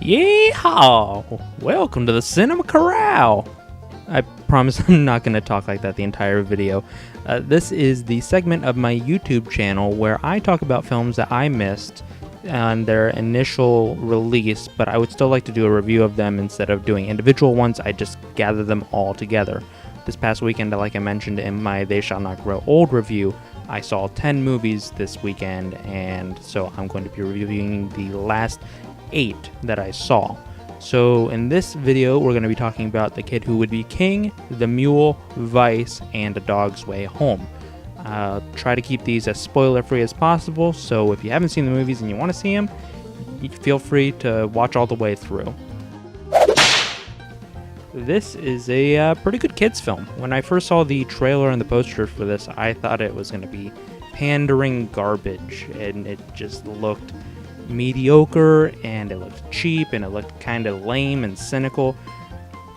Yeehaw! Welcome to the Cinema Corral! I promise I'm not going to talk like that the entire video. This is the segment of my YouTube channel where I talk about films that I missed on their initial release, but I would still like to do a review of them instead of doing individual ones. I just gather them all together. This past weekend, like I mentioned in my They Shall Not Grow Old review, I saw 10 movies this weekend, and so I'm going to be reviewing the last 8 that I saw. So in this video, we're going to be talking about The Kid Who Would Be King, The Mule, Vice, and A Dog's Way Home. Try to keep these as spoiler-free as possible, so if you haven't seen the movies and you want to see them, feel free to watch all the way through. This is a pretty good kids film. When I first saw the trailer and the posters for this, I thought it was going to be pandering garbage, and it just looked mediocre, and it looked cheap, and it looked kind of lame and cynical.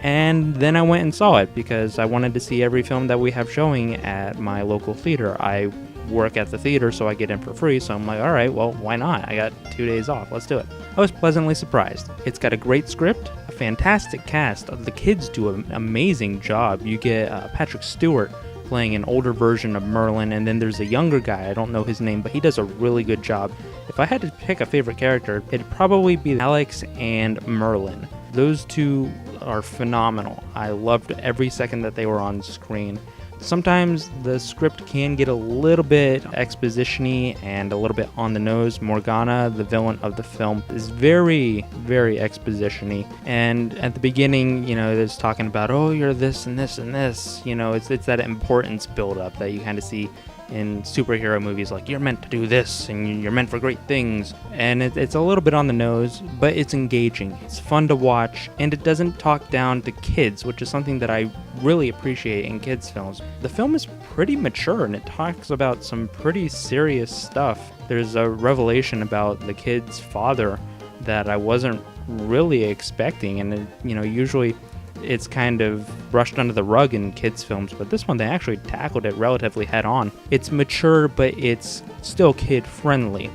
And then I went and saw it because I wanted to see every film that we have showing at my local theater. I work at the theater, so I get in for free, so I'm like, alright, well, why not? I got 2 days off, let's do it. I was pleasantly surprised. It's got a great script, a fantastic cast. The kids do an amazing job. You get Patrick Stewart playing an older version of Merlin, and then there's a younger guy, I don't know his name, but he does a really good job. If I had to pick a favorite character, it'd probably be Alex and Merlin. Those two are phenomenal. I loved every second that they were on screen. Sometimes the script can get a little bit exposition-y and a little bit on the nose. Morgana, the villain of the film, is very, very exposition-y. And at the beginning, it's talking about, oh, you're this and this and this. It's that importance build-up that you kind of see in superhero movies, like you're meant to do this and you're meant for great things, and it's a little bit on the nose, but it's engaging, it's fun to watch, and it doesn't talk down to kids, which is something that I really appreciate in kids films. The film is pretty mature and it talks about some pretty serious stuff. There's a revelation about the kid's father that I wasn't really expecting, and usually it's kind of brushed under the rug in kids' films, but this one they actually tackled it relatively head-on. It's mature, but it's still kid-friendly.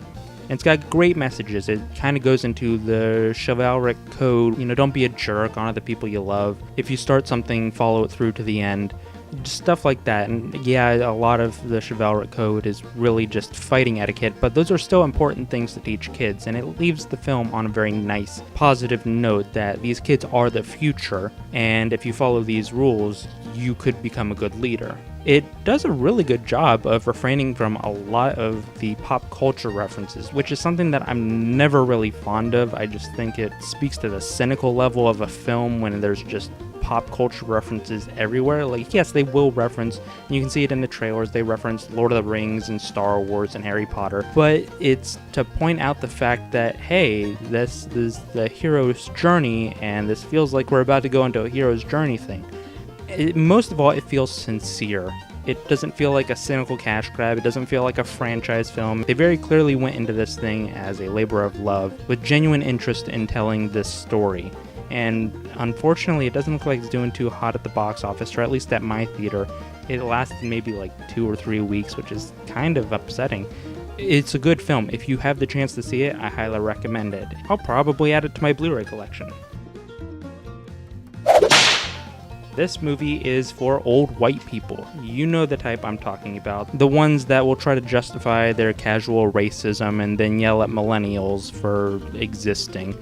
It's got great messages. It kind of goes into the chivalric code. Don't be a jerk, honor the people you love. If you start something, follow it through to the end. Stuff like that. And yeah, a lot of the chivalric code is really just fighting etiquette, but those are still important things to teach kids, and it leaves the film on a very nice, positive note that these kids are the future, and if you follow these rules, you could become a good leader. It does a really good job of refraining from a lot of the pop culture references, which is something that I'm never really fond of. I just think it speaks to the cynical level of a film when there's just pop culture references everywhere. Like, yes, they will reference, and you can see it in the trailers, they reference Lord of the Rings and Star Wars and Harry Potter, but it's to point out the fact that, hey, this is the hero's journey, and this feels like we're about to go into a hero's journey thing. Most of all, it feels sincere. It doesn't feel like a cynical cash grab. It doesn't feel like a franchise film. They very clearly went into this thing as a labor of love with genuine interest in telling this story. And unfortunately, it doesn't look like it's doing too hot at the box office, or at least at my theater. It lasted maybe like 2 or 3 weeks, which is kind of upsetting. It's a good film. If you have the chance to see it, I highly recommend it. I'll probably add it to my Blu-ray collection. This movie is for old white people. You know the type I'm talking about. The ones that will try to justify their casual racism and then yell at millennials for existing.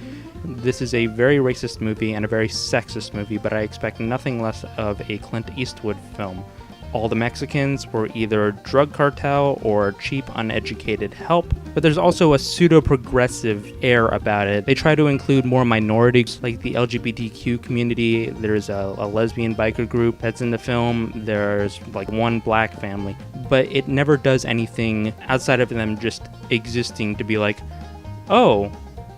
This is a very racist movie and a very sexist movie, but I expect nothing less of a Clint Eastwood film. All the Mexicans were either drug cartel or cheap, uneducated help, but there's also a pseudo-progressive air about it. They try to include more minorities, like the LGBTQ community. There's a lesbian biker group that's in the film. There's like one black family, but it never does anything outside of them just existing to be like, oh,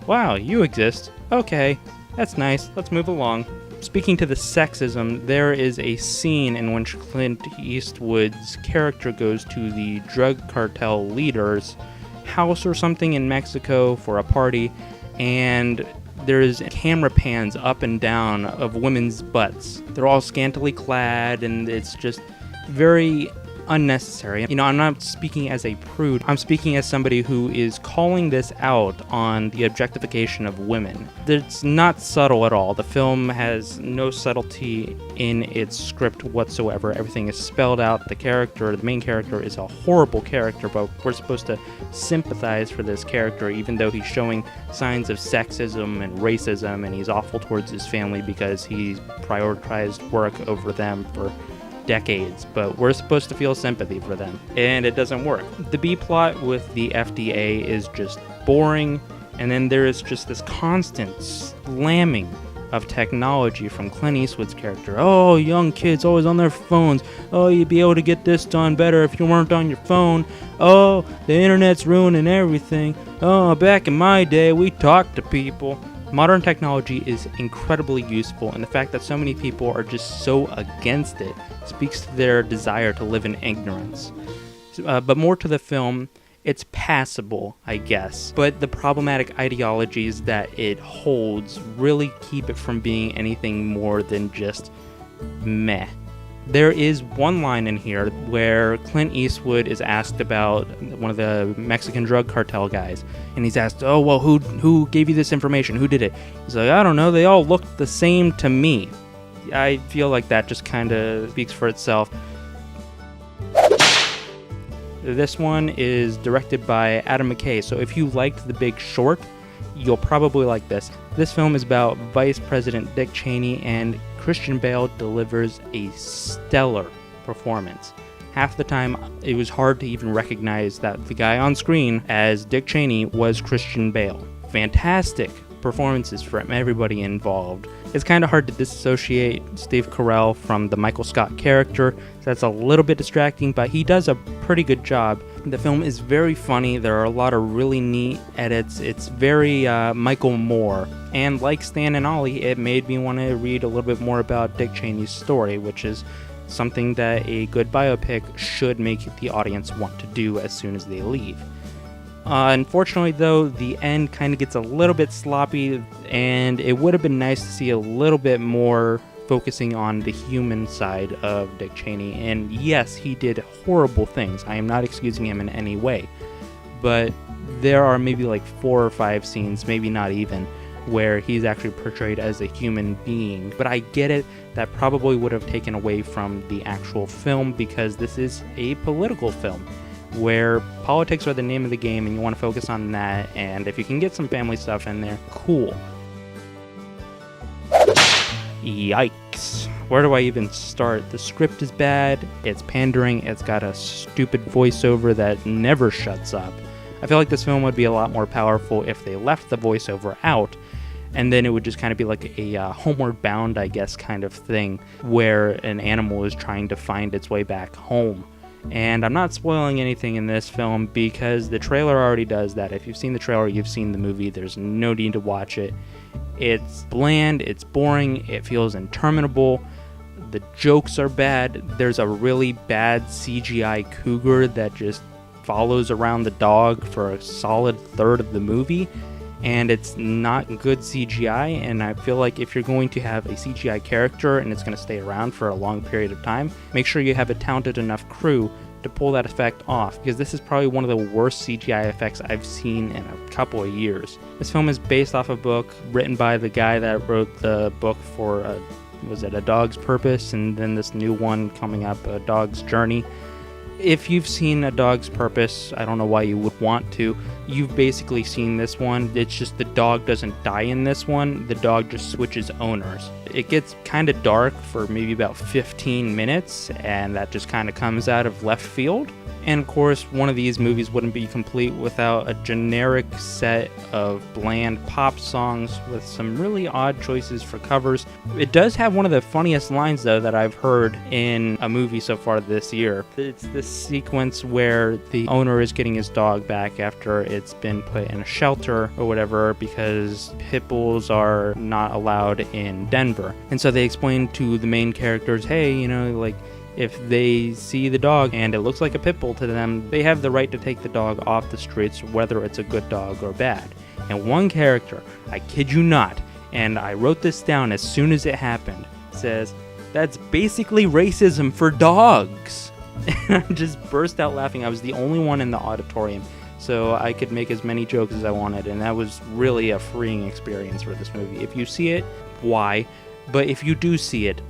wow, you exist. Okay, that's nice. Let's move along. Speaking to the sexism, there is a scene in which Clint Eastwood's character goes to the drug cartel leader's house or something in Mexico for a party, and there's camera pans up and down of women's butts. They're all scantily clad, and it's just very unnecessary. I'm not speaking as a prude. I'm speaking as somebody who is calling this out on the objectification of women. It's not subtle at all. The film has no subtlety in its script whatsoever. Everything is spelled out. The main character, is a horrible character, but we're supposed to sympathize for this character, even though he's showing signs of sexism and racism, and he's awful towards his family because he's prioritized work over them for decades, but we're supposed to feel sympathy for them, and it doesn't work. The B plot with the FDA is just boring, and then there is just this constant slamming of technology from Clint Eastwood's character. Oh, young kids always on their phones. Oh, you'd be able to get this done better if you weren't on your phone. Oh, the internet's ruining everything. Oh, back in my day, we talked to people. Modern technology is incredibly useful, and the fact that so many people are just so against it speaks to their desire to live in ignorance. But more to the film, it's passable, I guess. But the problematic ideologies that it holds really keep it from being anything more than just meh. There is one line in here where Clint Eastwood is asked about one of the Mexican drug cartel guys, and he's asked, oh, well, who gave you this information? Who did it? He's like, I don't know, they all looked the same to me. I feel like that just kind of speaks for itself. This one is directed by Adam McKay, so if you liked The Big Short, you'll probably like this. This film is about Vice President Dick Cheney, and Christian Bale delivers a stellar performance. Half the time, it was hard to even recognize that the guy on screen as Dick Cheney was Christian Bale. Fantastic performances from everybody involved. It's kind of hard to disassociate Steve Carell from the Michael Scott character, so that's a little bit distracting, but he does a pretty good job. The film is very funny. There are a lot of really neat edits. It's very Michael Moore. And like Stan and Ollie, it made me want to read a little bit more about Dick Cheney's story, which is something that a good biopic should make the audience want to do as soon as they leave. Unfortunately, though, the end kind of gets a little bit sloppy, and it would have been nice to see a little bit more focusing on the human side of Dick Cheney. And yes, he did horrible things. I am not excusing him in any way. But there are maybe like 4 or 5 scenes, maybe not even, where he's actually portrayed as a human being. But I get it, that probably would have taken away from the actual film, because this is a political film where politics are the name of the game and you want to focus on that, and if you can get some family stuff in there, cool. Yikes. Where do I even start? The script is bad, it's pandering, it's got a stupid voiceover that never shuts up. I feel like this film would be a lot more powerful if they left the voiceover out, and then it would just kind of be like a Homeward Bound, I guess, kind of thing, where an animal is trying to find its way back home. And I'm not spoiling anything in this film because the trailer already does that. If you've seen the trailer, you've seen the movie. There's no need to watch it. It's bland, it's boring, it feels interminable. The jokes are bad. There's a really bad CGI cougar that just follows around the dog for a solid third of the movie. And it's not good CGI, and I feel like if you're going to have a CGI character and it's going to stay around for a long period of time, make sure you have a talented enough crew to pull that effect off, because this is probably one of the worst CGI effects I've seen in a couple of years. This film is based off a book written by the guy that wrote the book for, A Dog's Purpose, and then this new one coming up, A Dog's Journey. If you've seen A Dog's Purpose, I don't know why you would want to. You've basically seen this one. It's just the dog doesn't die in this one. The dog just switches owners. It gets kind of dark for maybe about 15 minutes, and that just kind of comes out of left field. And of course, one of these movies wouldn't be complete without a generic set of bland pop songs with some really odd choices for covers. It does have one of the funniest lines, though, that I've heard in a movie so far this year. It's this sequence where the owner is getting his dog back after it's been put in a shelter or whatever because pit bulls are not allowed in Denver. And so they explain to the main characters, hey, if they see the dog and it looks like a pit bull to them, they have the right to take the dog off the streets, whether it's a good dog or bad. And one character, I kid you not, and I wrote this down as soon as it happened, says, that's basically racism for dogs. And I just burst out laughing. I was the only one in the auditorium, so I could make as many jokes as I wanted, and that was really a freeing experience for this movie. If you see it, why? But if you do see it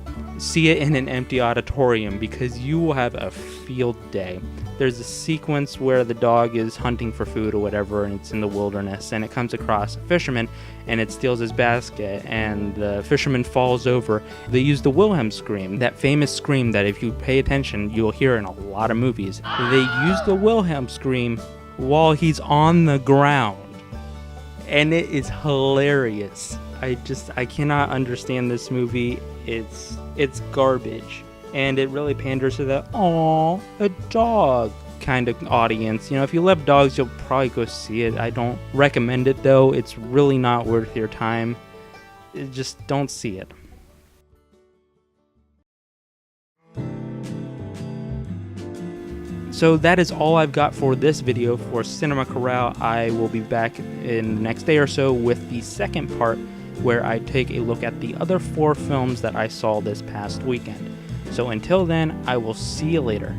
in an empty auditorium, because you will have a field day. There's a sequence where the dog is hunting for food or whatever, and it's in the wilderness, and it comes across a fisherman, and it steals his basket, and the fisherman falls over. They use the Wilhelm scream, that famous scream that if you pay attention, you'll hear in a lot of movies. They use the Wilhelm scream while he's on the ground, and it is hilarious. I cannot understand this movie. It's garbage, and it really panders to the "aw, a dog" kind of audience. You know, if you love dogs, you'll probably go see it. I don't recommend it though. It's really not worth your time. Just don't see it. So that is all I've got for this video for Cinema Corral. I will be back in the next day or so with the second part, where I take a look at the other 4 films that I saw this past weekend. So until then, I will see you later.